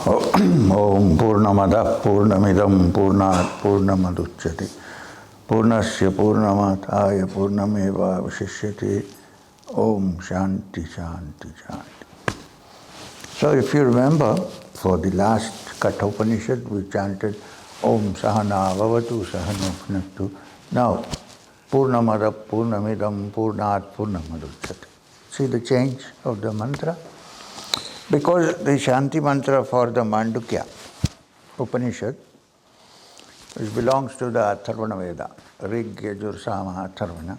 Om Purnamada Purnamidam Purnat Purnamaduchyate Purnasya Purnamataya Purnameva Vashishyate. Om Shanti Shanti Shanti. So if you remember, for the last Katha Upanishad we chanted Om Sahana Bhavatu Sahano Bhunaktu. Now Purnamada Purnamidam Purnat Purnamaduchyate. See the change of the mantra? Because the Shanti mantra for the Mandukya Upanishad, which belongs to the Atharvana Veda, Rig, Yajur, Sama, Atharvana,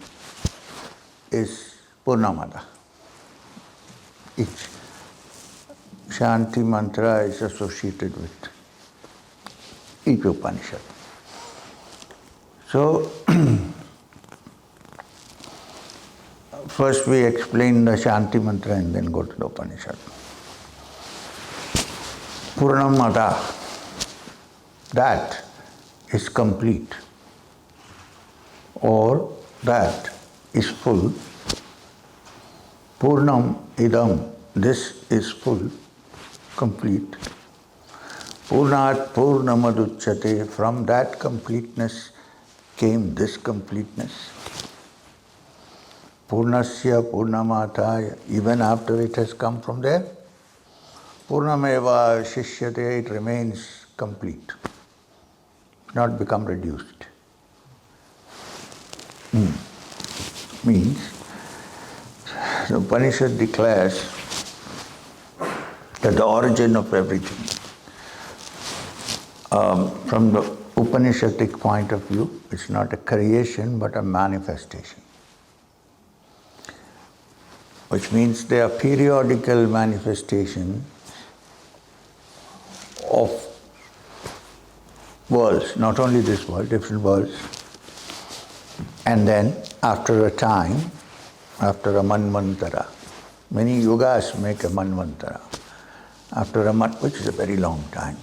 is Purnamada. Each Shanti mantra is associated with each Upanishad. So, first we explain the Shanti mantra and then go to the Upanishad. Purnamada, that is complete, or that is full. Purnam idam, this is full, complete. Purnat purnamaduchyate, from that completeness came this completeness. Purnasya purnamataya, even after it has come from there, Purnameva shishyate, it remains complete, not become reduced. Means, the Upanishad declares that the origin of everything, from the Upanishadic point of view, it's not a creation but a manifestation. Which means they are periodical manifestation of worlds, not only this world, different worlds. And then after a time, after a manvantara, many yugas make a manvantara. After a which is a very long time,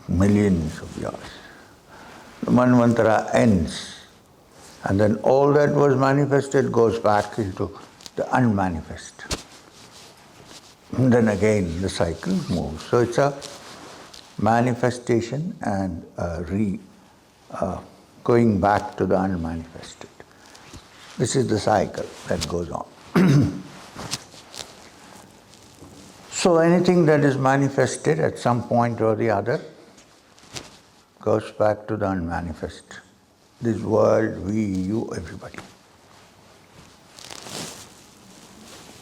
millions of years. The manvantara ends, and then all that was manifested goes back into the unmanifest. And then again the cycle moves. So it's a manifestation and going back to the unmanifested. This is the cycle that goes on. So anything that is manifested at some point or the other goes back to the unmanifest. This world, we, you, everybody.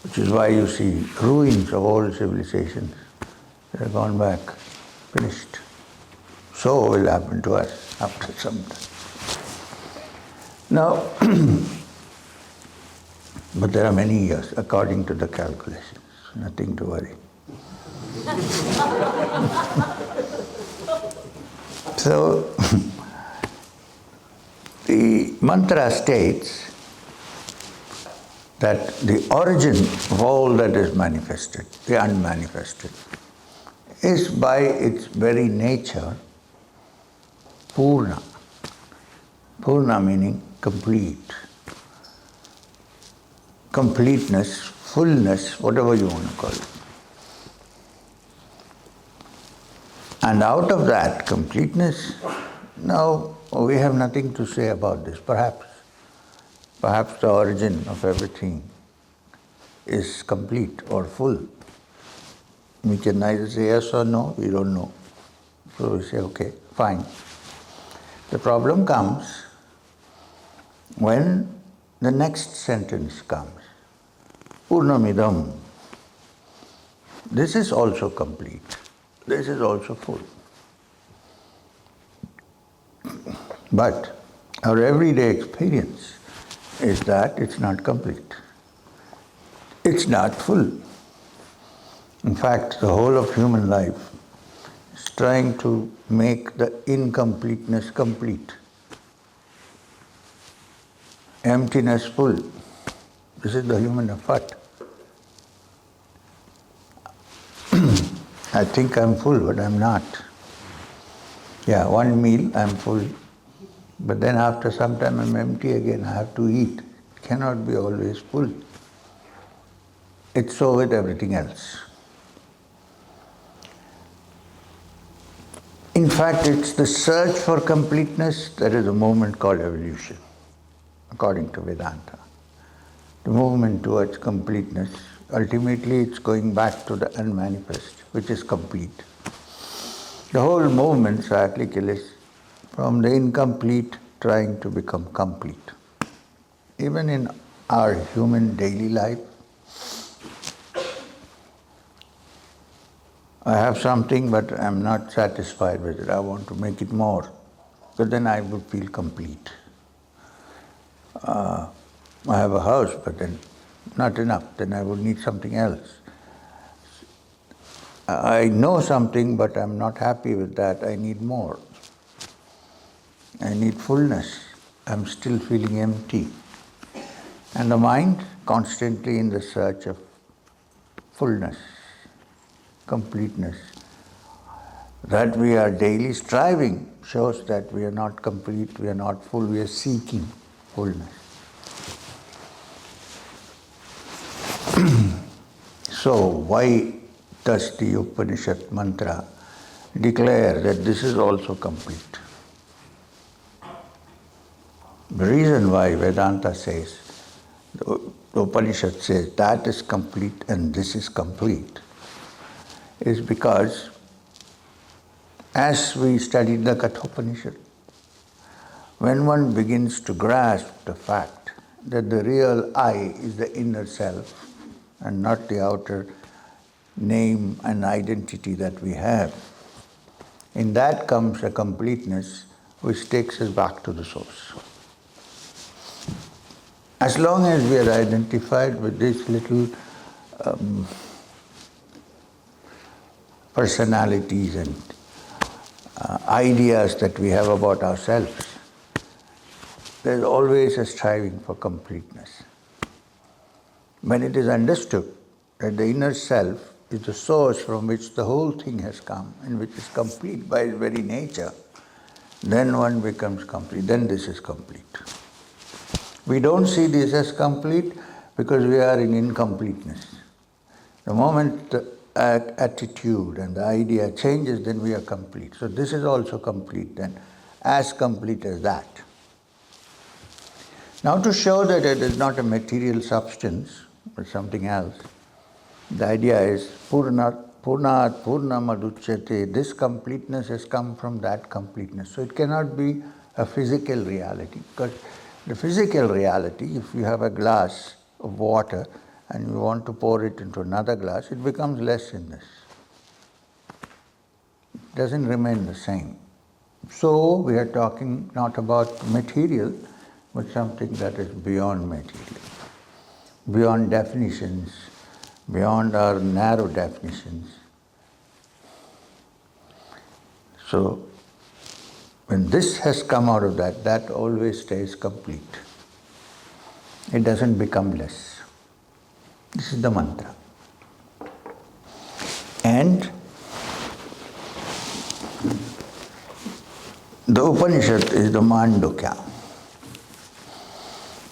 Which is why you see ruins of old civilizations. They have gone back, finished. So will happen to us after some time. Now, but there are many years according to the calculations. Nothing to worry. So, the mantra states that the origin of all that is manifested, the unmanifested, is by its very nature Purna. Purna meaning complete. Completeness, fullness, whatever you want to call it. And out of that completeness, now we have nothing to say about this. Perhaps the origin of everything is complete or full. We can neither say yes or no, we don't know. So we say, okay, fine. The problem comes when the next sentence comes. Purnamidam. This is also complete. This is also full. But our everyday experience is that it's not complete. It's not full. In fact, the whole of human life is trying to make the incompleteness complete. Emptiness full. This is the human effort. I think I'm full, but I'm not. Yeah, one meal I'm full, but then after some time I'm empty again, I have to eat. It cannot be always full. It's so with everything else. In fact, it's the search for completeness that is a movement called evolution, according to Vedanta. The movement towards completeness, ultimately it's going back to the unmanifest, which is complete. The whole movement, cyclical, is from the incomplete trying to become complete. Even in our human daily life, I have something but I'm not satisfied with it. I want to make it more. So then I would feel complete. I have a house but then not enough. Then I would need something else. I know something but I'm not happy with that. I need more. I need fullness. I'm still feeling empty. And the mind constantly in the search of fullness, completeness. That we are daily striving shows that we are not complete, we are not full, we are seeking fullness. So why does the Upanishad mantra declare that this is also complete? The reason why Vedanta says, the Upanishad says that is complete and this is complete is because as we studied the Kathopanishad, when one begins to grasp the fact that the real I is the inner self and not the outer name and identity that we have, in that comes a completeness which takes us back to the source. As long as we are identified with these little personalities and ideas that we have about ourselves, there's always a striving for completeness. When it is understood that the inner self is the source from which the whole thing has come and which is complete by its very nature, then one becomes complete, then this is complete. We don't see this as complete because we are in incompleteness. The moment the attitude and the idea changes, then we are complete. So this is also complete then, as complete as that. Now to show that it is not a material substance, but something else, the idea is Purnat Purnamaduchyate. This completeness has come from that completeness. So it cannot be a physical reality, because the physical reality, if you have a glass of water and you want to pour it into another glass, it becomes less in this. It doesn't remain the same. So we are talking not about material, but something that is beyond material, beyond definitions, beyond our narrow definitions. So when this has come out of that, that always stays complete. It doesn't become less. This is the mantra. And the Upanishad is the Mandukya.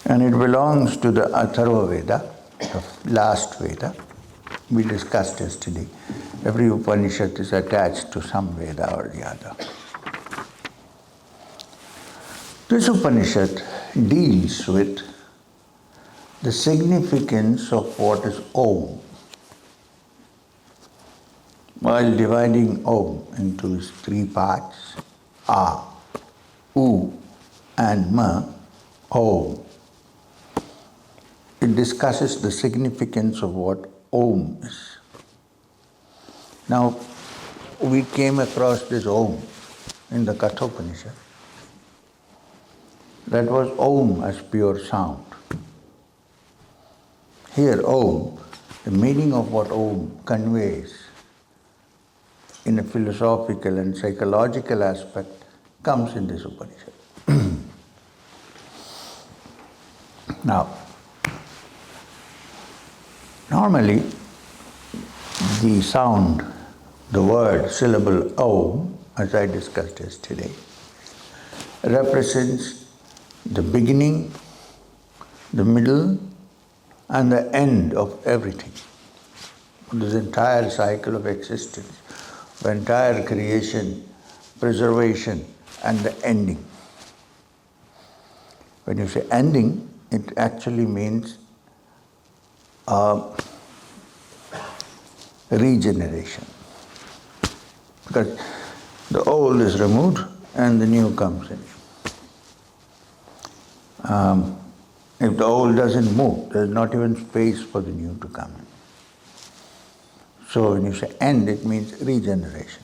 And it belongs to the Atharva Veda, the last Veda. We discussed yesterday. Every Upanishad is attached to some Veda or the other. This Upanishad deals with the significance of what is Om, while dividing Om into its three parts, A, U and Ma, Om. It discusses the significance of what Om is. Now, we came across this Om in the Kathopanishad. That was Om as pure sound. Here, Om, the meaning of what Om conveys in a philosophical and psychological aspect comes in this Upanishad. Now, normally, the sound, the word, syllable Om, as I discussed yesterday, represents the beginning, the middle, and the end of everything. This entire cycle of existence, the entire creation preservation, and the ending. When you say ending, it actually means regeneration. Because the old is removed and the new comes in. If the old doesn't move, there's not even space for the new to come in. So when you say end, it means regeneration.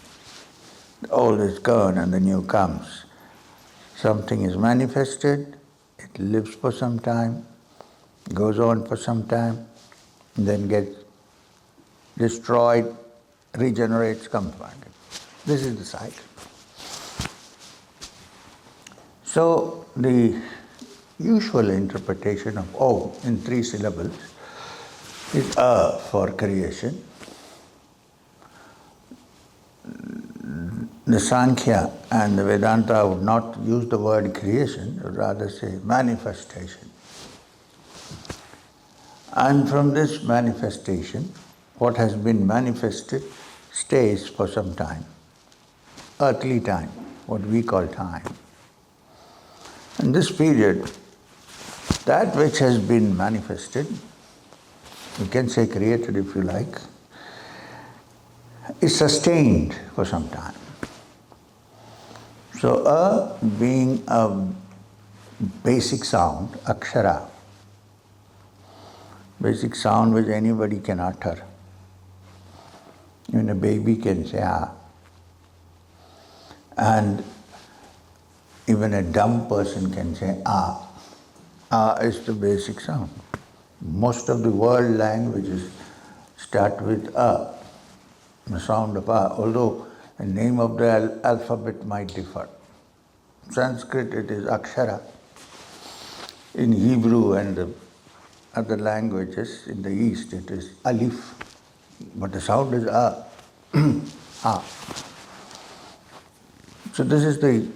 The old is gone and the new comes. Something is manifested, it lives for some time, goes on for some time, then gets destroyed, regenerates, comes back. This is the cycle. So the usual interpretation of Om in 3 syllables is A for creation. The Sankhya and the Vedanta would not use the word creation, would rather say manifestation. And from this manifestation, what has been manifested stays for some time. Earthly time, what we call time. In this period, that which has been manifested, you can say created if you like, is sustained for some time. So A being a basic sound, akshara, basic sound which anybody can utter. Even a baby can say ah. And even a dumb person can say ah. Ah is the basic sound. Most of the world languages start with a, the sound of a, although the name of the alphabet might differ. Sanskrit it is akshara. In Hebrew and the other languages in the East it is alif. But the sound is a. A. So this is the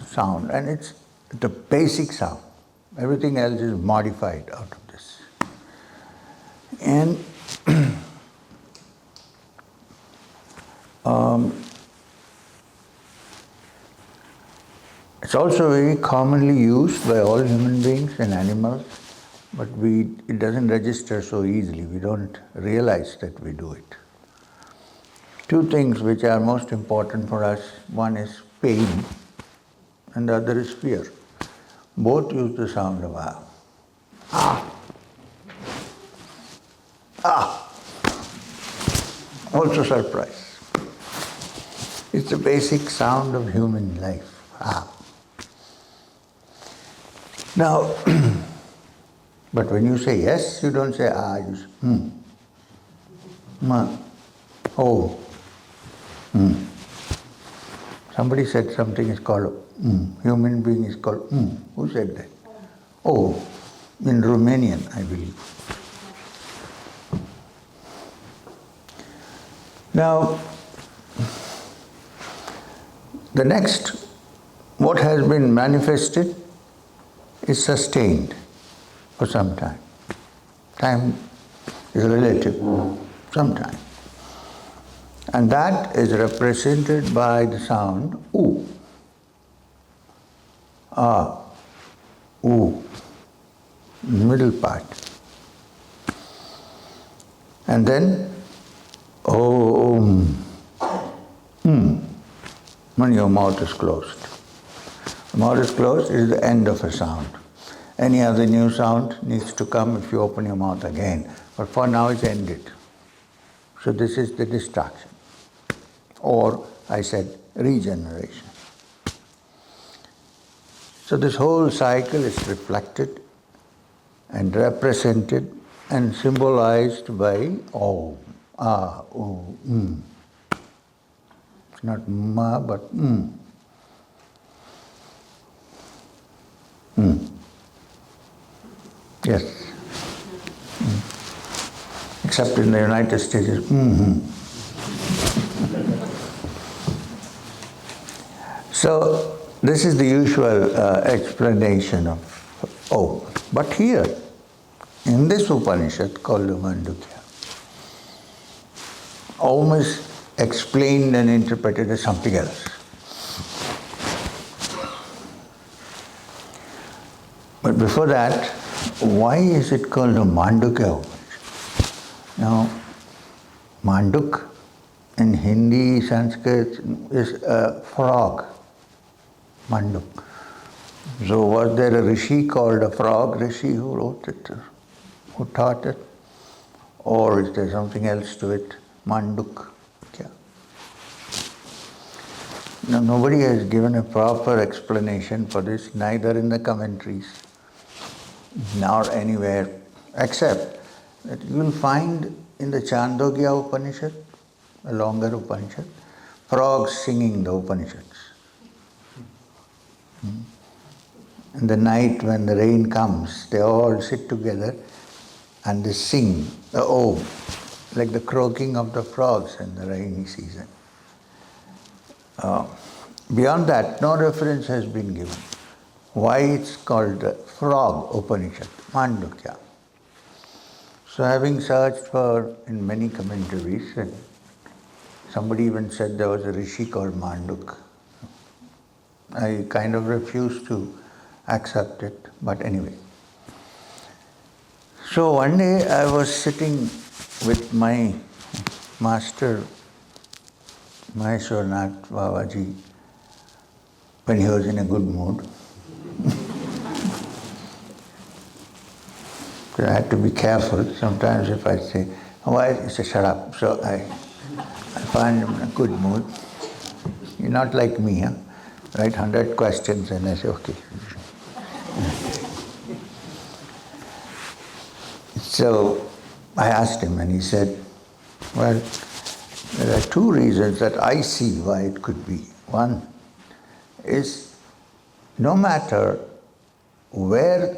sound, and it's the basic sound. Everything else is modified out of this. And it's also very commonly used by all human beings and animals, but it doesn't register so easily. We don't realize that we do it. 2 things which are most important for us, one is pain and the other is fear. Both use the sound of ah. Ah. Ah. Also surprise. It's the basic sound of human life. Ah. Now, but when you say yes, you don't say ah, you say ma, oh, Somebody said something is called human being is called Who said that? Oh, in Romanian, I believe. Now, the next, what has been manifested is sustained for some time. Time is relative, some time. And that is represented by the sound oo. Ah, oo, middle part. And then om, when your mouth is closed. The mouth is closed is the end of a sound. Any other new sound needs to come if you open your mouth again. But for now it's ended. So this is the distraction. Or, I said, regeneration. So this whole cycle is reflected and represented and symbolized by Om, Ah, Oo, It's not Ma, but Yes. Except in the United States, it's So this is the usual explanation of Om. But here, in this Upanishad called the Mandukya, Om is explained and interpreted as something else. But before that, why is it called the Mandukya Upanishad? Now, Manduk in Hindi, Sanskrit is a frog, Manduk. So was there a rishi called a frog rishi who wrote it, who taught it? Or is there something else to it? Manduk. Yeah. Now, nobody has given a proper explanation for this, neither in the commentaries nor anywhere, except that you will find in the Chandogya Upanishad, a longer Upanishad, frogs singing the Upanishads. In the night when the rain comes, they all sit together and they sing the Om, like the croaking of the frogs in the rainy season. Beyond that, no reference has been given. Why it's called the Frog Upanishad, Mandukya. So having searched for in many commentaries, and somebody even said there was a rishi called Manduk. I kind of refused to accept it, but anyway. So one day I was sitting with my master, Maheswarnath Babaji, when he was in a good mood. So I had to be careful. Sometimes if I say, why? He says, shut up. So I find him in a good mood. You're not like me, huh? Write 100 questions and I say, okay. So I asked him and he said, well, there are two reasons that I see why it could be. One is, no matter where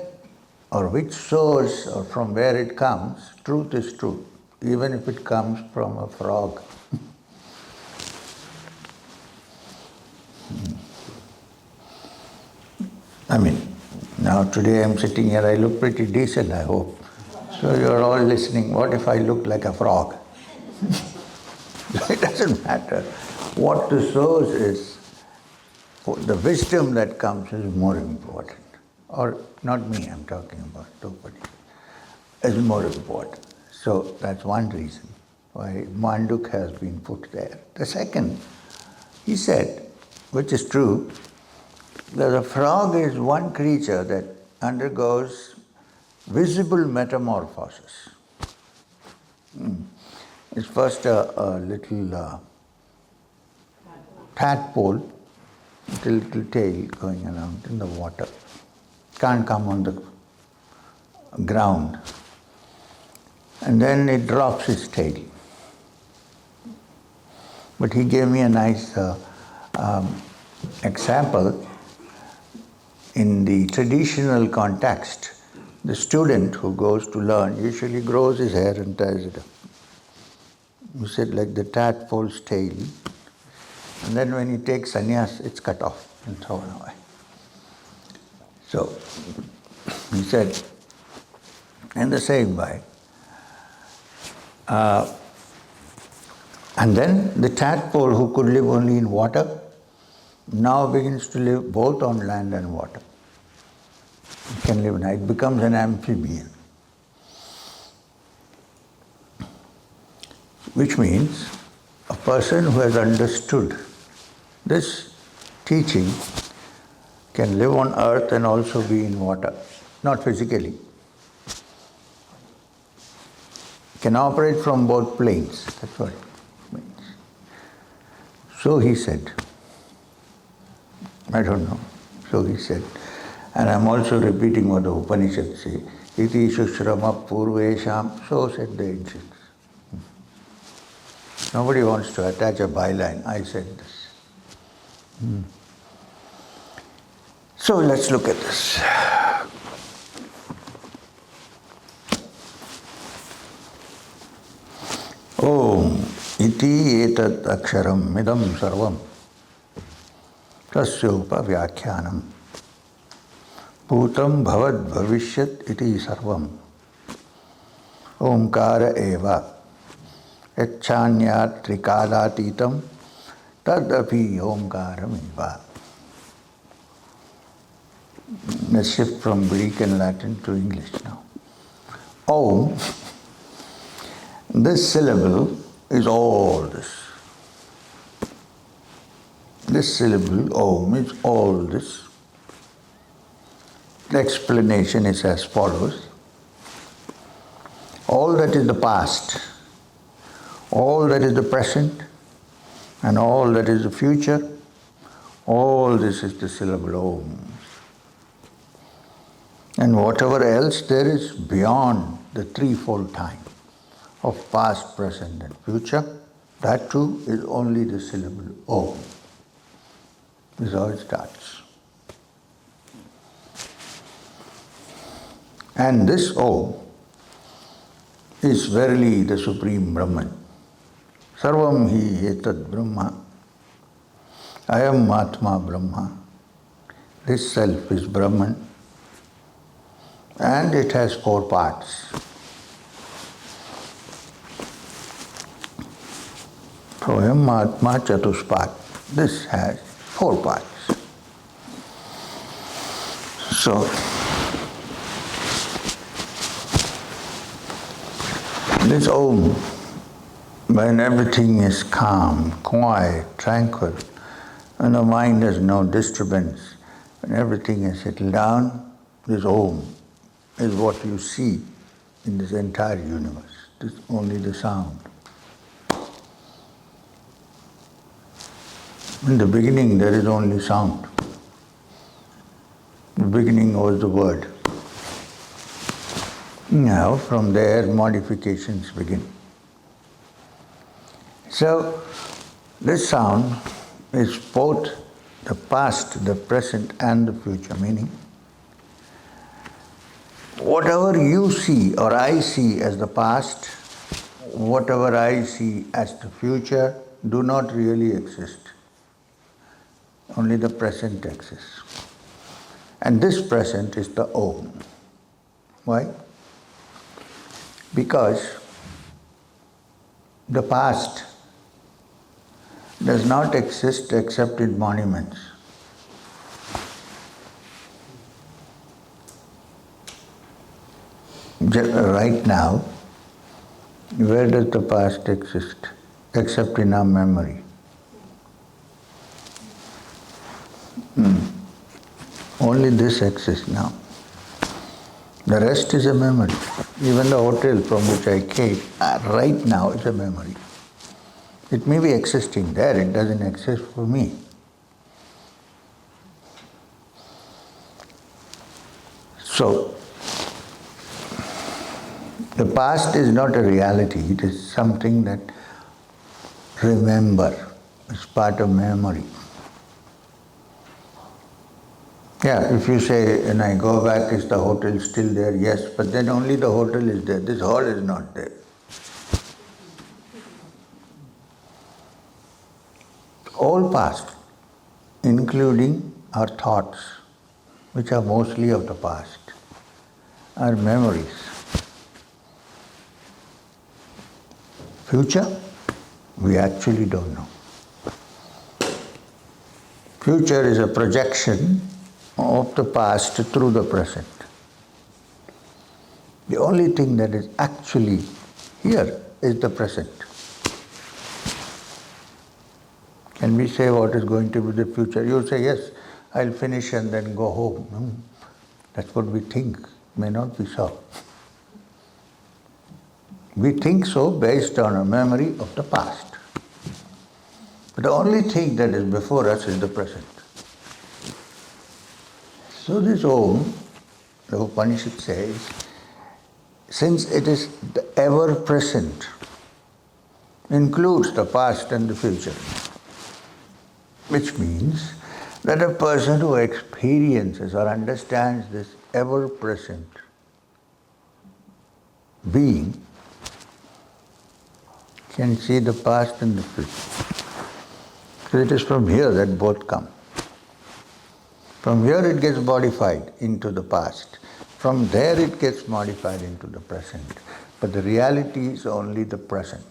or which source or from where it comes, truth is truth, even if it comes from a frog. I mean, now today I'm sitting here, I look pretty decent, I hope. So you're all listening, what if I look like a frog? It doesn't matter what the source is, the wisdom that comes is more important. Or not me, I'm talking about nobody. Is more important. So that's one reason why Manduk has been put there. The second, he said, which is true, that a frog is one creature that undergoes visible metamorphosis. It's first a little tadpole, with a little tail going around in the water. Can't come on the ground. And then it drops its tail. But he gave me a nice example. In the traditional context, the student who goes to learn usually grows his hair and ties it up. You said like the tadpole's tail. And then when he takes sannyas, it's cut off and thrown away. So, he said, in the same way, and then the tadpole who could live only in water, now begins to live both on land and water. It can live now, it becomes an amphibian. Which means a person who has understood this teaching can live on earth and also be in water, not physically. Can operate from both planes, that's what it means. So he said, I don't know, so he said, and I'm also repeating what the Upanishads say, iti shushrama purvesham, so said the ancients. Nobody wants to attach a byline, I said this. So let's look at this. Om iti etat aksharam midam sarvam tasyopa vyakhyanam bhutam bhavad bhavishyat iti sarvam omkara eva yachanyat trikadatitam tadapi omkaram eva. Let's shift from Greek and Latin to English now. Om, this syllable is all this. This syllable, Om, is all this. The explanation is as follows. All that is the past, all that is the present, and all that is the future, all this is the syllable Om. And whatever else there is beyond the threefold time of past, present, and future, that too is only the syllable Om. This is how it starts. And this Om is verily the Supreme Brahman. Sarvam hi etad Brahma. Ayam Atma Brahma. This self is Brahman. And it has four parts. So Ayam Atma Chatuspat. This has four parts. So, this Om, when everything is calm, quiet, tranquil, when the mind has no disturbance, when everything is settled down, this Om is what you see in this entire universe. This is only the sound. In the beginning there is only sound. The beginning was the word. Now from there modifications begin. So this sound is both the past, the present and the future, meaning whatever you see or I see as the past, whatever I see as the future do not really exist. Only the present exists. And this present is the Om. Why? Because the past does not exist except in monuments. Right now, where does the past exist except in our memory? Only this exists now. The rest is a memory. Even the hotel from which I came, right now is a memory. It may be existing there, it doesn't exist for me. So, the past is not a reality, it is something that remember, it's part of memory. Yeah, if you say, when I go back, is the hotel still there? Yes, but then only the hotel is there. This hall is not there. All past, including our thoughts, which are mostly of the past, are memories. Future, we actually don't know. Future is a projection of the past through the present. The only thing that is actually here is the present. Can we say what is going to be the future? You say, yes, I'll finish and then go home. That's what we think. May not be so. We think so based on a memory of the past. But the only thing that is before us is the present. So this Om, the Upanishad says, since it is the ever-present, includes the past and the future, which means that a person who experiences or understands this ever-present being can see the past and the future. So it is from here that both come. From here it gets modified into the past. From there it gets modified into the present. But the reality is only the present.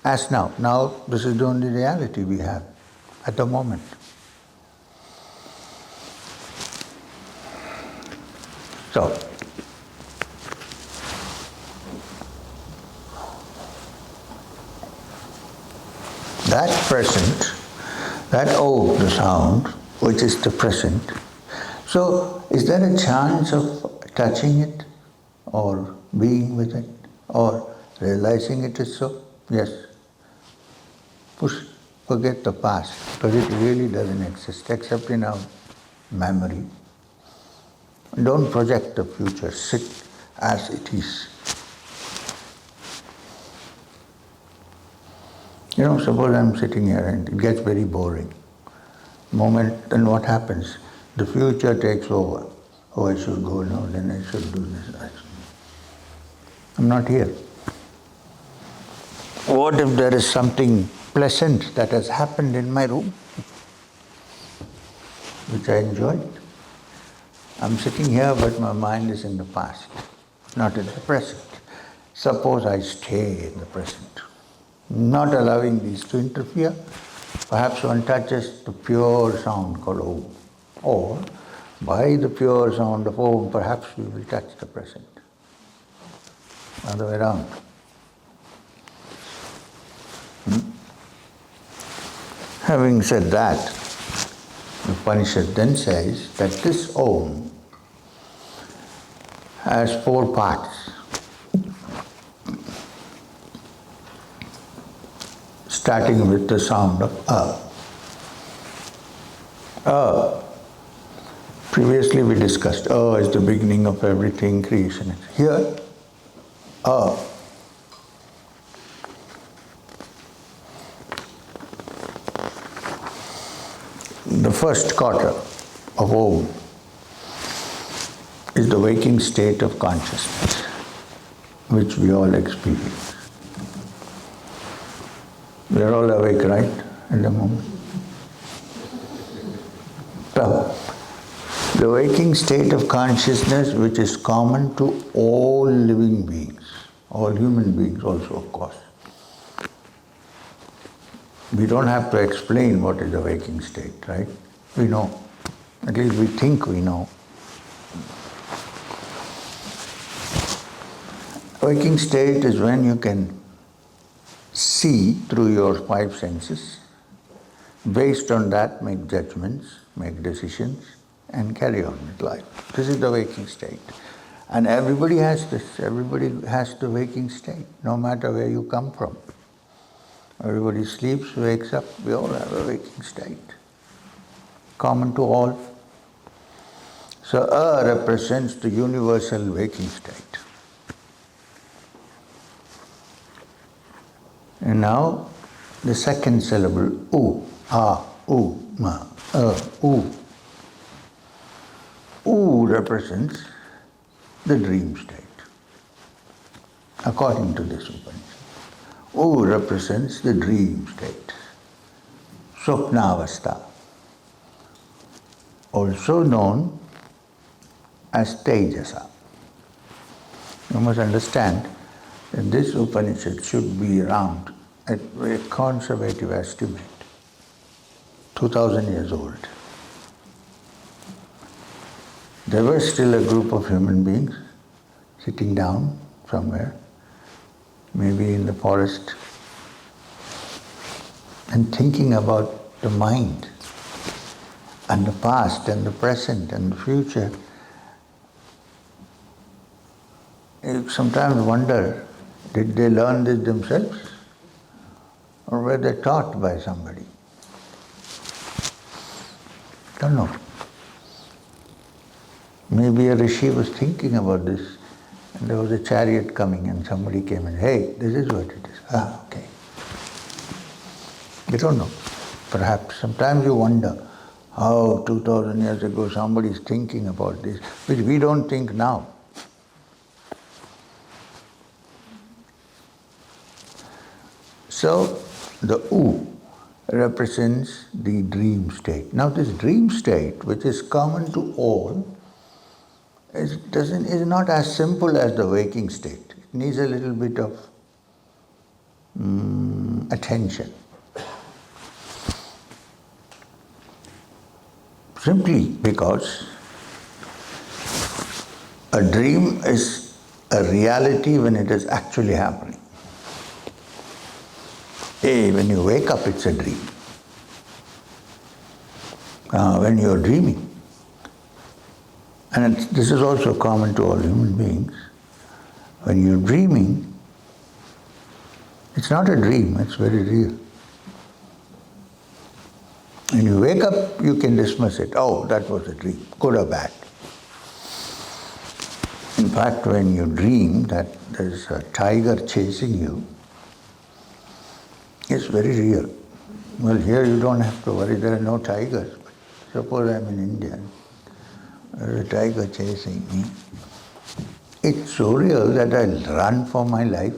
As now. Now this is the only reality we have at the moment. So, that present, that the sound, which is the present. So, is there a chance of touching it, or being with it, or realizing it is so? Yes. Forget the past, because it really doesn't exist except in our memory. Don't project the future, sit as it is. Suppose I'm sitting here and it gets very boring. Then what happens? The future takes over. Oh, I should go now, then I should do this. I'm not here. What if there is something pleasant that has happened in my room, which I enjoyed? I'm sitting here, but my mind is in the past, not in the present. Suppose I stay in the present, not allowing these to interfere. Perhaps one touches the pure sound called Om. Or, by the pure sound of Om, perhaps we will touch the present. Other way around. Having said that, the Upanishad then says that this Om has 4 parts, starting with the sound of A. Previously we discussed A is the beginning of everything, creation. Here, A. The first quarter of Om is the waking state of consciousness, which we all experience. We are all awake, right, at the moment? So, the waking state of consciousness, which is common to all living beings, all human beings also, of course. We don't have to explain what is the waking state, right? We know. At least we think we know. Waking state is when you can see through your 5 senses, based on that make judgments, make decisions, and carry on with life. This is the waking state. And everybody has this. Everybody has the waking state, no matter where you come from. Everybody sleeps, wakes up, we all have a waking state, common to all. So A represents the universal waking state. And now the second syllable, U, A, U, Ma, U. U represents the dream state, according to this Upanishad. U represents the dream state, Swapnavastha, also known as Tejasa. You must understand that this Upanishad should be around, at a conservative estimate, 2000 years old. There were still a group of human beings sitting down somewhere, maybe in the forest, and thinking about the mind and the past and the present and the future. You sometimes wonder, did they learn this themselves? Or were they taught by somebody? Don't know. Maybe a rishi was thinking about this, and there was a chariot coming and somebody came and, hey, this is what it is. Ah, okay. You don't know. Perhaps sometimes you wonder how 2000 years ago somebody is thinking about this, which we don't think now. So the U represents the dream state. Now this dream state, which is common to all, is not as simple as the waking state. It needs a little bit of attention. Simply because A dream is a reality when it is actually happening. Hey, when you wake up, it's a dream. When you're dreaming, and this is also common to all human beings, when you're dreaming, it's not a dream, it's very real. When you wake up, you can dismiss it. Oh, that was a dream, good or bad. In fact, when you dream that there's a tiger chasing you, it's very real. Well, here you don't have to worry, there are no tigers. Suppose I'm in India, there's a tiger chasing me. It's so real that I'll run for my life.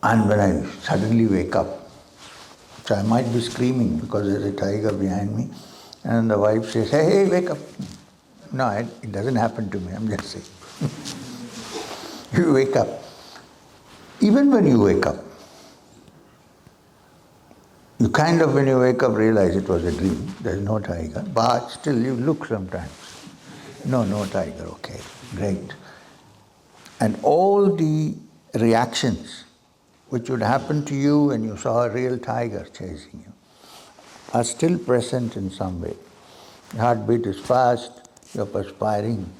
And when I suddenly wake up, so I might be screaming because there's a tiger behind me, and the wife says, hey, wake up. No, it doesn't happen to me, I'm just saying. You wake up. Even when you wake up, you kind of, when you wake up, realize it was a dream, there's no tiger, but still you look sometimes. No tiger, okay, great. And all the reactions which would happen to you when you saw a real tiger chasing you are still present in some way. Your heartbeat is fast, you're perspiring,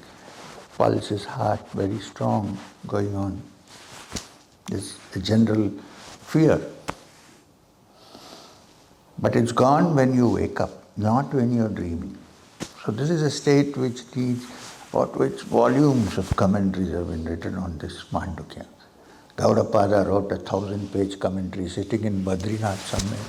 pulse is hot, very strong, going on. There's a general fear. But it's gone when you wake up, not when you're dreaming. So this is a state which needs, about which volumes of commentaries have been written on this Mandukya. Gaudapada wrote a 1,000-page commentary sitting in Badrinath somewhere.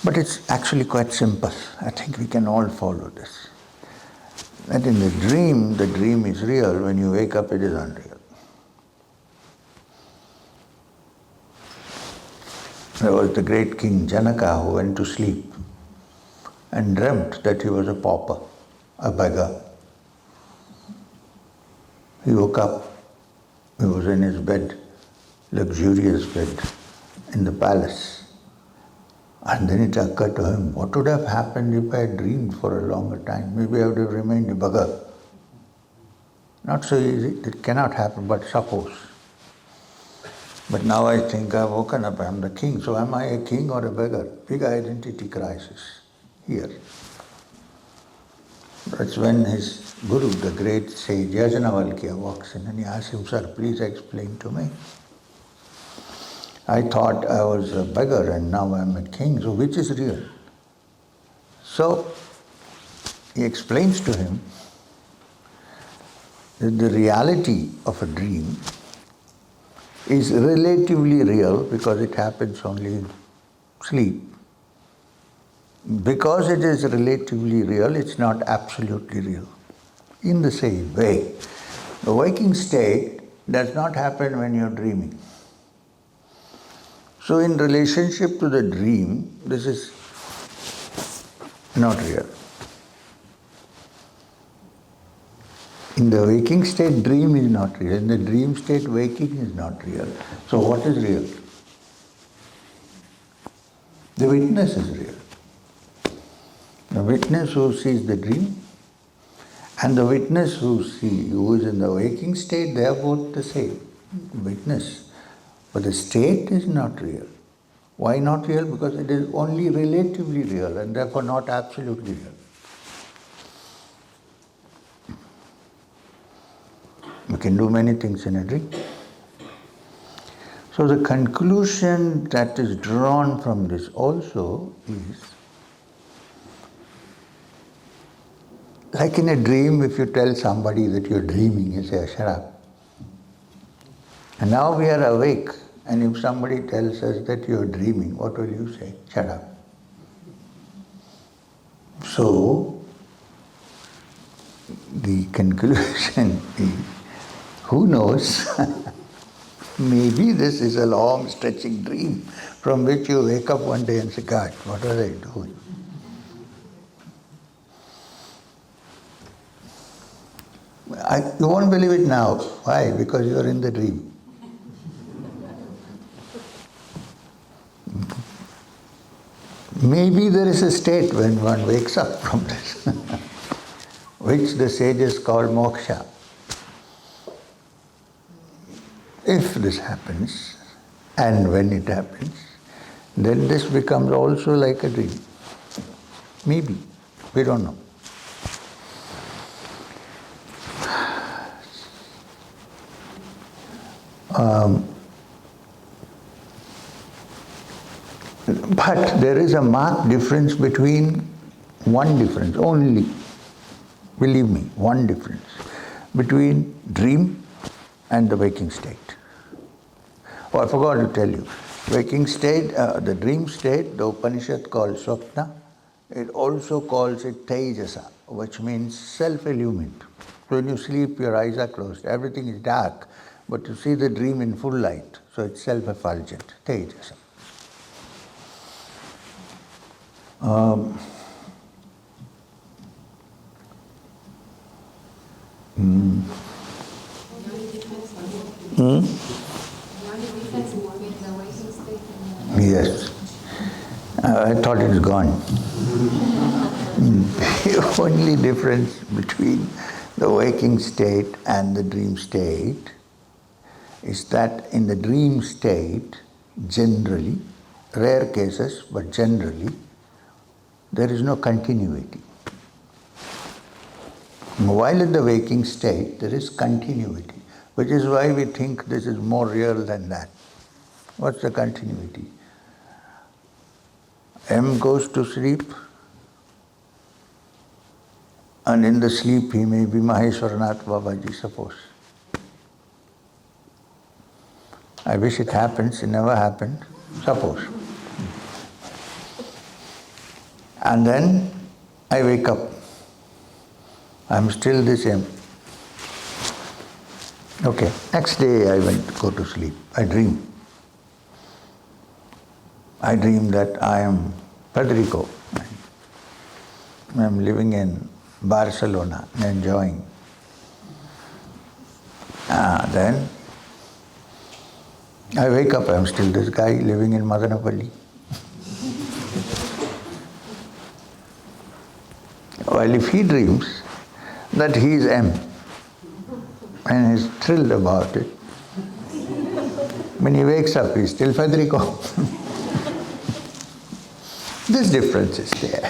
But it's actually quite simple. I think we can all follow this. That in the dream is real. When you wake up, it is unreal. There was the great king Janaka who went to sleep and dreamt that he was a pauper, a beggar. He woke up, he was in his bed, luxurious bed, in the palace. And then it occurred to him, what would have happened if I had dreamed for a longer time? Maybe I would have remained a beggar. Not so easy, it cannot happen, but suppose. But now I think I've woken up, I'm the king. So am I a king or a beggar? Big identity crisis here. That's when his guru, the great sage Yajnavalkya, walks in and he asks him, sir, please explain to me. I thought I was a beggar and now I'm a king, so which is real? So he explains to him that the reality of a dream is relatively real because it happens only in sleep. Because it is relatively real, it's not absolutely real. In the same way, the waking state does not happen when you're dreaming. So in relationship to the dream, this is not real. In the waking state, dream is not real. In the dream state, waking is not real. So what is real? The witness is real. The witness who sees the dream and the witness who is in the waking state, they are both the same. Witness. But the state is not real. Why not real? Because it is only relatively real and therefore not absolutely real. You can do many things in a dream. So the conclusion that is drawn from this also is, like in a dream, if you tell somebody that you're dreaming, you say, shut up. And now we are awake, and if somebody tells us that you're dreaming, what will you say? Shut up. So, the conclusion is, who knows? Maybe this is a long stretching dream from which you wake up one day and say, God, what was I doing? You won't believe it now. Why? Because you are in the dream. Maybe there is a state when one wakes up from this, which the sages call moksha. If this happens, and when it happens, then this becomes also like a dream. Maybe. We don't know. But there is a marked difference between, one difference only, believe me, one difference between dream and the waking state. Oh, I forgot to tell you. Waking state, the dream state, the Upanishad calls swapna. It also calls it tejasa, which means self-illumined. So when you sleep, your eyes are closed, everything is dark, but you see the dream in full light, so it's self-effulgent, tejasa. Yes. I thought it's gone. The only difference between the waking state and the dream state is that in the dream state, generally, rare cases, but generally, there is no continuity. While in the waking state, there is continuity, which is why we think this is more real than that. What's the continuity? M goes to sleep, and in the sleep he may be Maheswarnath Babaji, suppose. I wish it happens, it never happened, suppose. And then I wake up. I'm still the same. Okay, next day I go to sleep. I dream. I dream that I am Federico. I'm living in Barcelona, enjoying. Then I wake up, I'm still this guy living in Madanapalli. While if he dreams that he is M and is thrilled about it, when he wakes up, he's still Federico. This difference is there.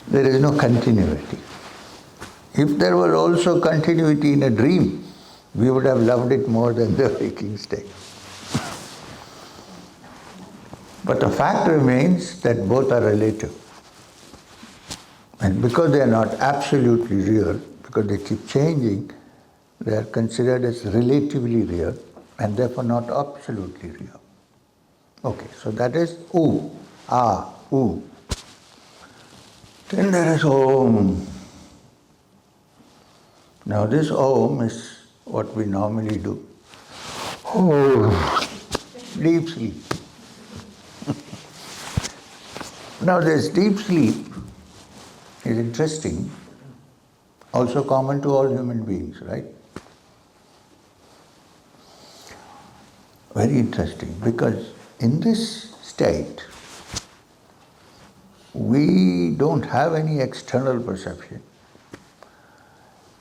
There is no continuity. If there were also continuity in a dream, we would have loved it more than the waking state. But the fact remains that both are relative. And because they are not absolutely real, because they keep changing, they are considered as relatively real and therefore not absolutely real. Okay, so that is U. U. Then there is Om. Now this Om is what we normally do. Oh, deep sleep. Now this deep sleep is interesting, also common to all human beings, right? Very interesting, because in this state, we don't have any external perception.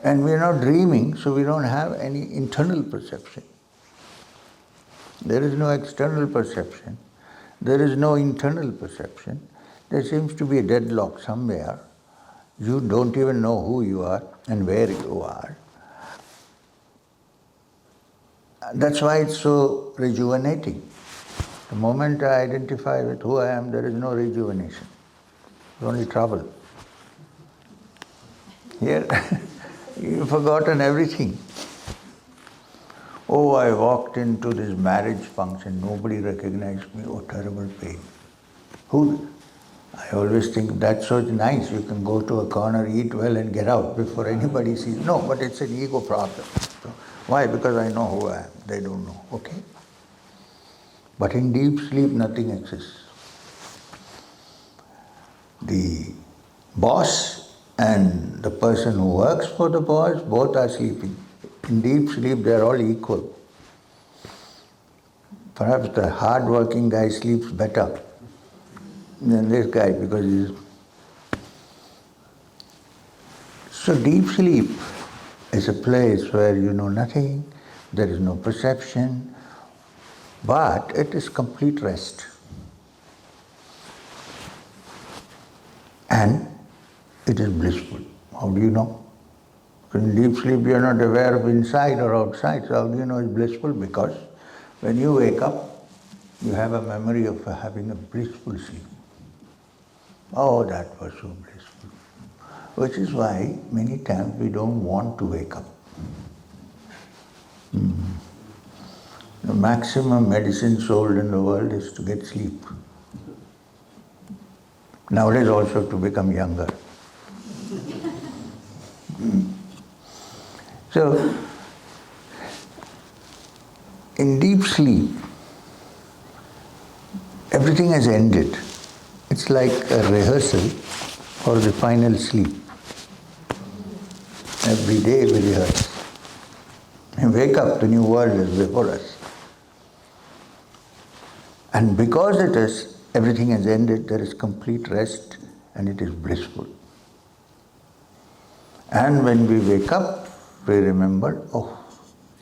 And we are not dreaming, so we don't have any internal perception. There is no external perception. There is no internal perception. There seems to be a deadlock somewhere. You don't even know who you are and where you are. That's why it's so rejuvenating. The moment I identify with who I am, there is no rejuvenation. There's only trouble. Here, you've forgotten everything. Oh, I walked into this marriage function, nobody recognized me, oh, terrible pain. Who? I always think that's so nice, you can go to a corner, eat well and get out before anybody sees. No, but it's an ego problem. So, why? Because I know who I am, they don't know, okay? But in deep sleep, nothing exists. The boss and the person who works for the boss, both are sleeping. In deep sleep, they are all equal. Perhaps the hard-working guy sleeps better than this guy because he's... So deep sleep is a place where you know nothing, there is no perception, but it is complete rest. And it is blissful. How do you know? In deep sleep you are not aware of inside or outside, so how do you know it's blissful? Because when you wake up, you have a memory of having a blissful sleep. Oh, that was so blissful. Which is why many times we don't want to wake up. The maximum medicine sold in the world is to get sleep. Nowadays also to become younger. So, in deep sleep, everything has ended. It's like a rehearsal for the final sleep. Every day we rehearse. We wake up, the new world is before us. And because everything has ended, there is complete rest and it is blissful. And when we wake up, we remember, oh,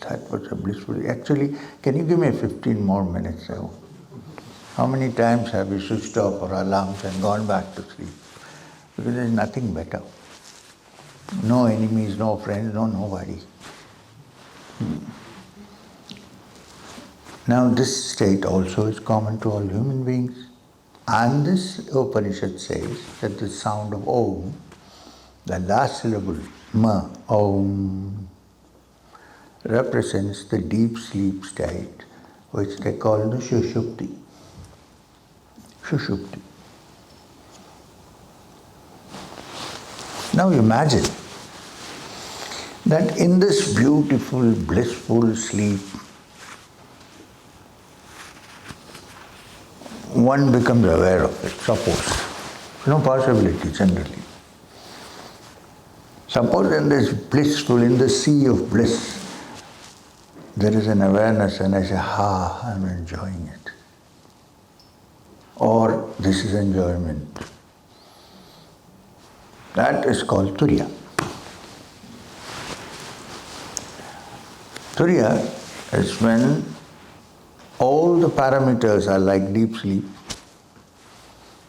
that was a blissful... Actually, can you give me 15 more minutes? How many times have we switched off our alarms and gone back to sleep? Because there is nothing better. No enemies, no friends, no nobody. Now this state also is common to all human beings. And this Upanishad says that the sound of Om, the last syllable, Ma, Om, represents the deep sleep state, which they call the Shushupti. Shushupti. Now imagine that in this beautiful, blissful sleep, one becomes aware of it, suppose. No possibility generally. Suppose in this blissful, in the sea of bliss, there is an awareness and I say, I'm enjoying it. Or this is enjoyment. That is called Turiya. Turiya is when all the parameters are like deep sleep,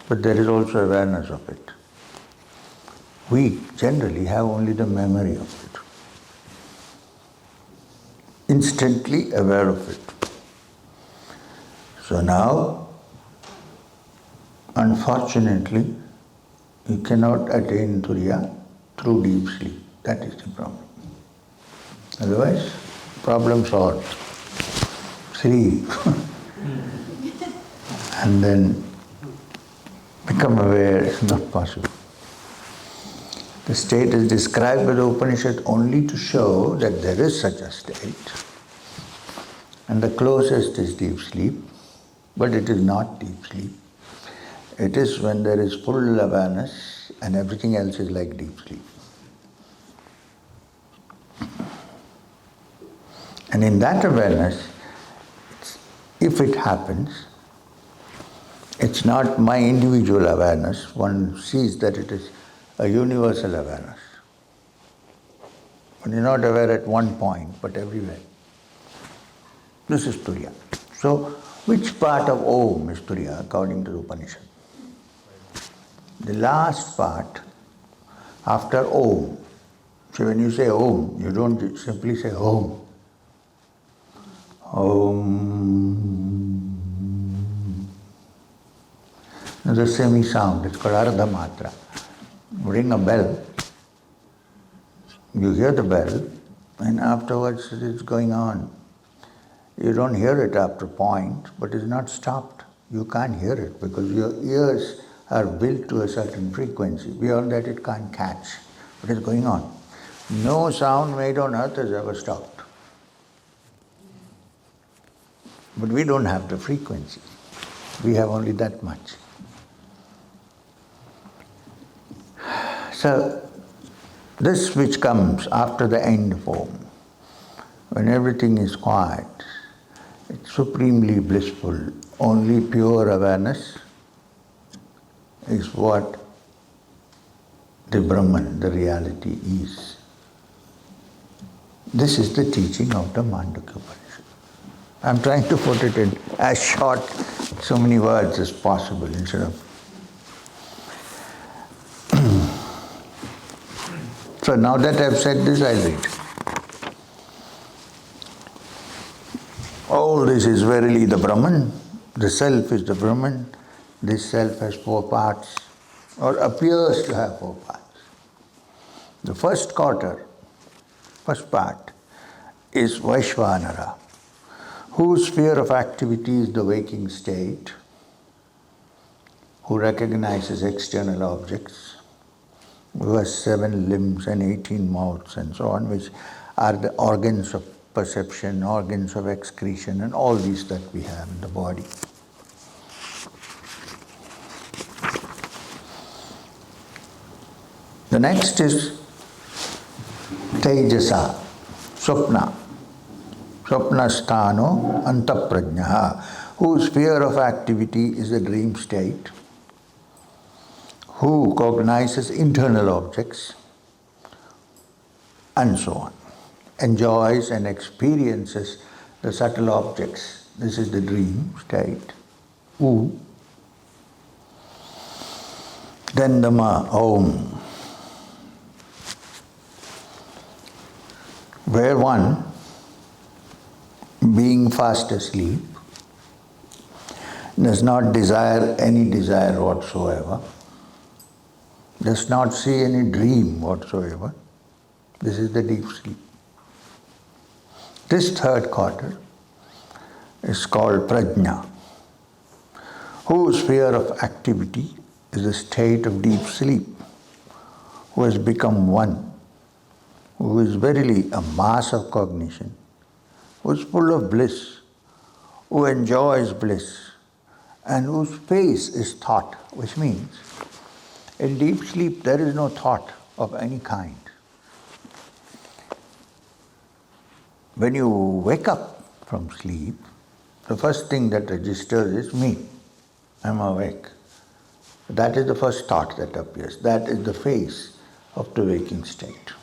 but there is also awareness of it. We generally have only the memory of it. Instantly aware of it. So now, unfortunately, you cannot attain Turiya through deep sleep. That is the problem. Otherwise, problem solved. Sleep. And then become aware is not possible. The state is described by the Upanishad only to show that there is such a state. And the closest is deep sleep, but it is not deep sleep. It is when there is full awareness and everything else is like deep sleep. And in that awareness, if it happens, it's not my individual awareness. One sees that it is a universal awareness. One is not aware at one point, but everywhere. This is Turiya. So, which part of Om is Turiya according to the Upanishad? The last part, after Om. So when you say Om, you don't simply say Om. Om. There's a semi-sound, it's called Ardha Matra. Ring a bell, you hear the bell, and afterwards it's going on. You don't hear it after a point, but it's not stopped. You can't hear it because your ears are built to a certain frequency. Beyond that it can't catch what is going on. No sound made on earth has ever stopped. But we don't have the frequency. We have only that much. So, this which comes after the end of Om, when everything is quiet, it's supremely blissful, only pure awareness is what the Brahman, the reality is. This is the teaching of the Mandukya Upanishad. I'm trying to put it in as short, so many words as possible instead of. So now that I've said this, I'll read. All this is verily the Brahman, the self is the Brahman, this self has 4 parts, or appears to have 4 parts. The first part is Vaishvanara, whose sphere of activity is the waking state, who recognizes external objects, who has 7 limbs and 18 mouths and so on, which are the organs of perception, organs of excretion, and all these that we have in the body. The next is Tejasa, Swapna, Swapnasthano Antaprajnaha, whose sphere of activity is the dream state, who cognizes internal objects, and so on, enjoys and experiences the subtle objects. This is the dream state. Then the Om, where one, being fast asleep, does not desire any desire whatsoever, does not see any dream whatsoever. This is the deep sleep. This third quarter is called Prajna, whose sphere of activity is a state of deep sleep, who has become one, who is verily a mass of cognition, who is full of bliss, who enjoys bliss, and whose face is thought, which means in deep sleep there is no thought of any kind. When you wake up from sleep, the first thing that registers is me. I'm awake. That is the first thought that appears. That is the face of the waking state.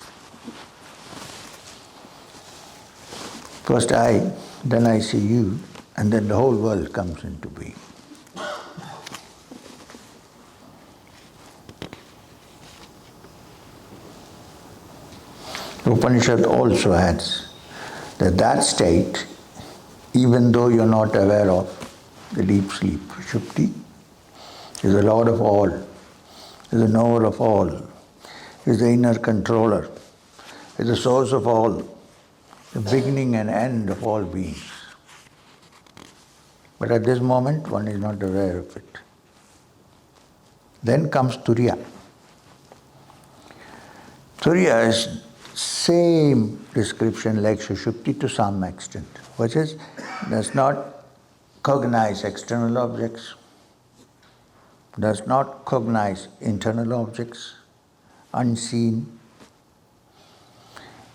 First I, then I see you, and then the whole world comes into being. The Upanishad also adds that state, even though you're not aware of the deep sleep, Shupti, is the Lord of all, is the knower of all, is the inner controller, is the source of all, the beginning and end of all beings. But at this moment, one is not aware of it. Then comes Turiya. Turiya is same description like Sushupti to some extent, which is does not cognize external objects, does not cognize internal objects, unseen,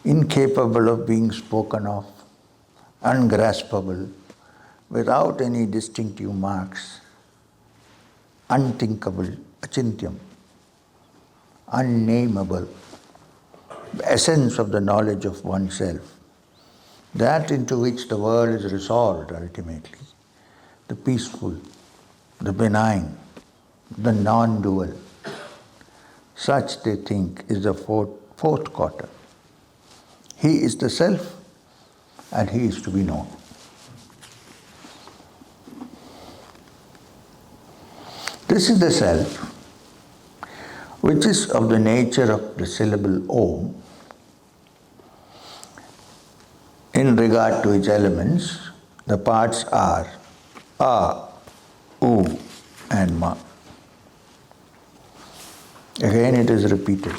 incapable of being spoken of, ungraspable, without any distinctive marks, unthinkable, achintyam, unnameable, the essence of the knowledge of oneself, that into which the world is resolved ultimately, the peaceful, the benign, the non-dual. Such, they think, is the fourth quarter. He is the self and he is to be known. This is the self, which is of the nature of the syllable Om. In regard to its elements, the parts are A, U, and Ma. Again it is repeated.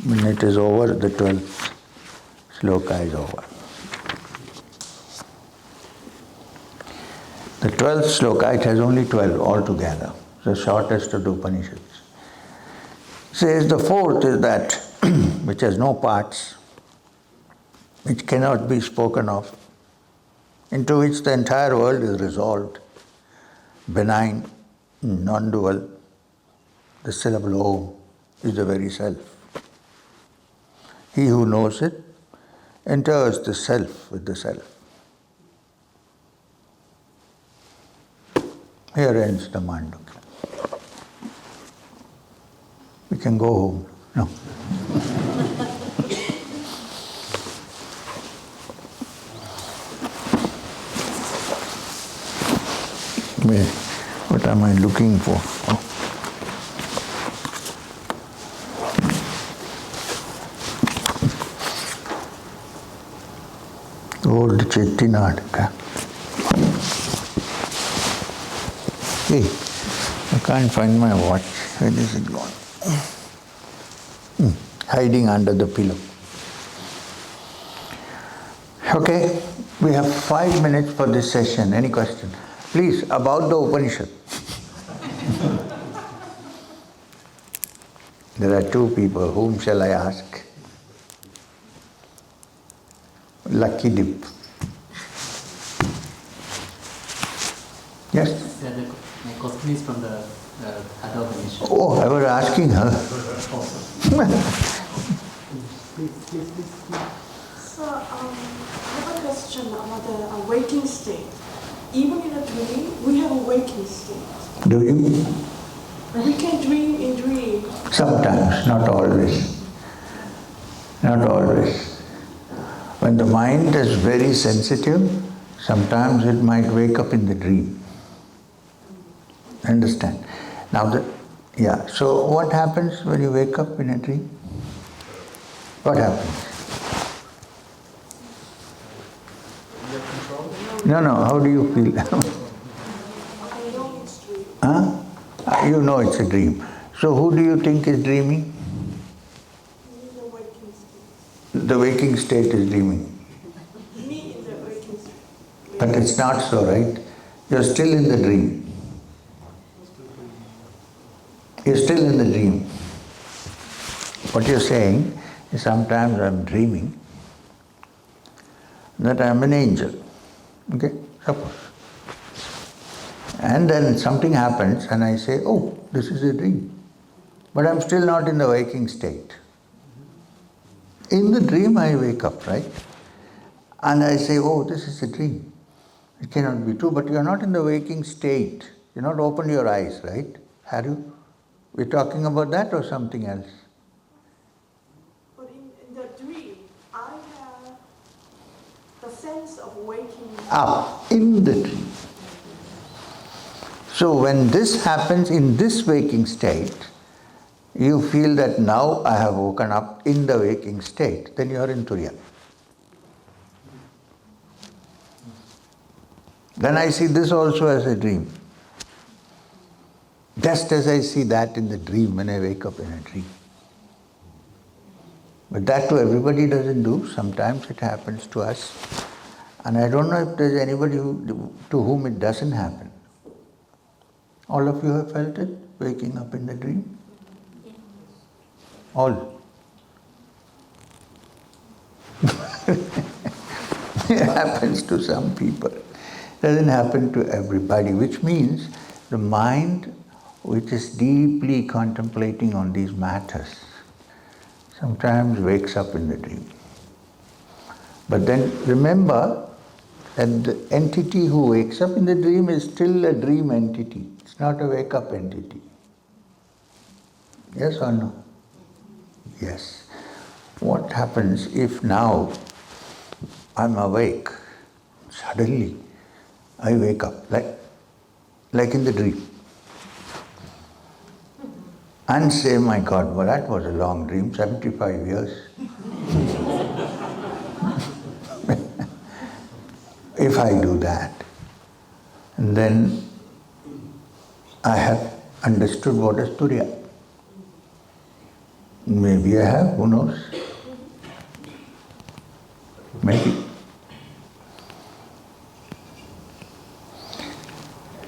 When it is over, the 12th sloka is over. The 12th sloka, it has only 12 altogether, the shortest of the Upanishads. Says the fourth is that which has no parts, which cannot be spoken of, into which the entire world is resolved, benign, non-dual. The syllable Om is the very self. He who knows it enters the self with the self. Here ends the Mandukya. We can go home. No. What am I looking for? Oh. Old Chettinad. Hey, I can't find my watch. Where is it gone? Hiding under the pillow. Okay, we have 5 minutes for this session. Any question? Please, about the Upanishad. There are 2 people. Whom shall I ask? Lucky dip. Yes? My question is from the Autobiography. Oh, I was asking her. Please. So, I have a question about the waking state. Even in a dream, we have a waking state. Do you? We can dream in dream. Sometimes, not always. Not always. When the mind is very sensitive, sometimes it might wake up in the dream. Understand? Now, so what happens when you wake up in a dream? What happens? No, how do you feel? I know it's dream. Huh? You know it's a dream. So who do you think is dreaming? The waking state. The waking state is dreaming. Me in the waking state. But it's not so, right? You're still in the dream. You're still in the dream. What you're saying is sometimes I'm dreaming that I'm an angel. Okay? Suppose. And then something happens and I say, oh, this is a dream. But I'm still not in the waking state. In the dream I wake up, right? And I say, oh, this is a dream. It cannot be true, but you're not in the waking state. You're not opened your eyes, right? Have you? We're talking about that or something else? But in the dream, I have the sense of waking Up in the dream. So when this happens in this waking state, you feel that now I have woken up in the waking state, then you are in Turiya. Then I see this also as a dream. Just as I see that in the dream when I wake up in a dream. But that too everybody doesn't do. Sometimes it happens to us. And I don't know if there's anybody to whom it doesn't happen. All of you have felt it, waking up in the dream? Yeah. All. It happens to some people. It doesn't happen to everybody, which means the mind which is deeply contemplating on these matters sometimes wakes up in the dream. But then remember that the entity who wakes up in the dream is still a dream entity. It's not a wake-up entity. Yes or no? Yes. What happens if now I'm awake, suddenly I wake up, like in the dream, and say, my God, well, that was a long dream, 75 years. If I do that, and then I have understood what is Turiya. Maybe I have, who knows? Maybe.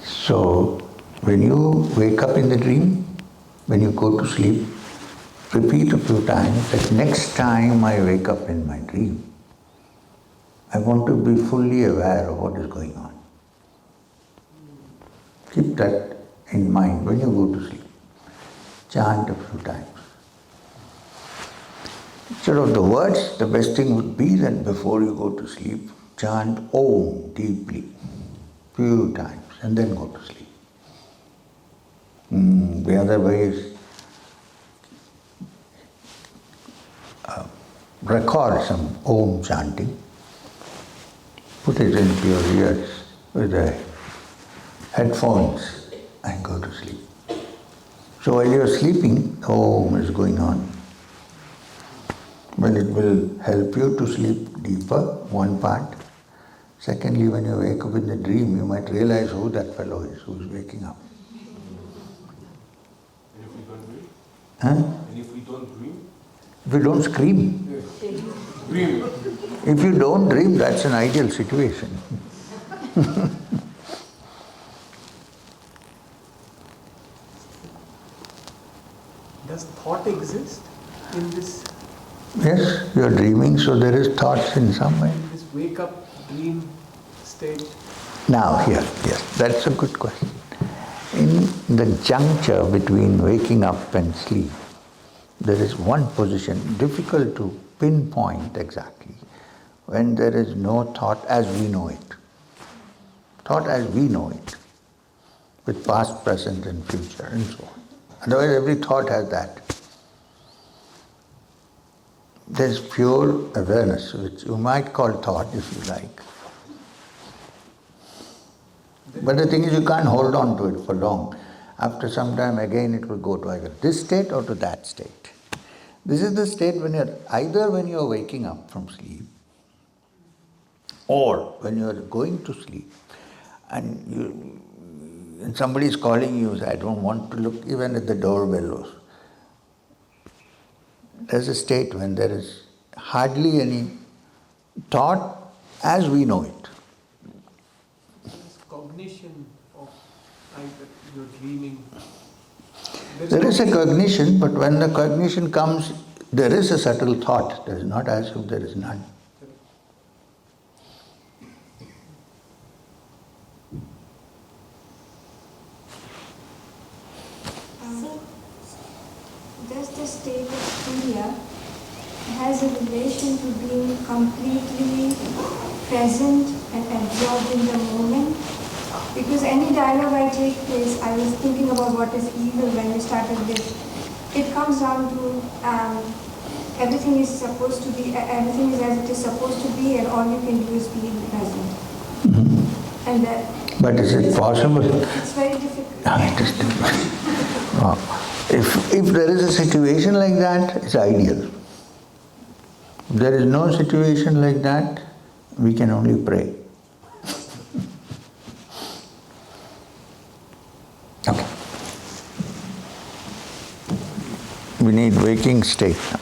So, when you wake up in the dream, when you go to sleep, repeat a few times that next time I wake up in my dream, I want to be fully aware of what is going on. Keep that in mind when you go to sleep. Chant a few times. Instead of the words, the best thing would be that before you go to sleep, chant Om deeply, few times, and then go to sleep. The other way is record some Om chanting, put it into your ears with the headphones and go to sleep. So while you are sleeping, Om is going on. Well, it will help you to sleep deeper, one part. Secondly, when you wake up in the dream, you might realize who that fellow is who is waking up. And if we don't dream? Huh? And if we don't dream? If you don't scream. Yes. Dream. If you don't dream, that's an ideal situation. Does thought exist in this? Yes, you are dreaming, so there is thoughts in some way. In this wake-up dream state? Now, here, yes, that's a good question. In the juncture between waking up and sleep, there is one position, difficult to pinpoint exactly, when there is no thought as we know it. Thought as we know it, with past, present and future and so on. Otherwise every thought has that. There's pure awareness, which you might call thought if you like. But the thing is, you can't hold on to it for long. After some time again it will go to either this state or to that state. This is the state when you're waking up from sleep, or when you're going to sleep and somebody is calling you, say, I don't want to look even at the doorbell. There's a state when there is hardly any thought as we know it. There's cognition of either you're dreaming. There is a cognition, but when the cognition comes, there is a subtle thought. There is not as if there is none. Does the state of Shunya has a relation to being completely present and absorbed in the moment? Because any dialogue I take place, I was thinking about what is evil when we started this. It comes down to everything is supposed to be, everything is as it is supposed to be, and all you can do is be in the present. Mm-hmm. And that. But is it possible? It's very difficult. It is difficult. If there is a situation like that, it's ideal. If there is no situation like that, we can only pray. Okay. We need waking state now.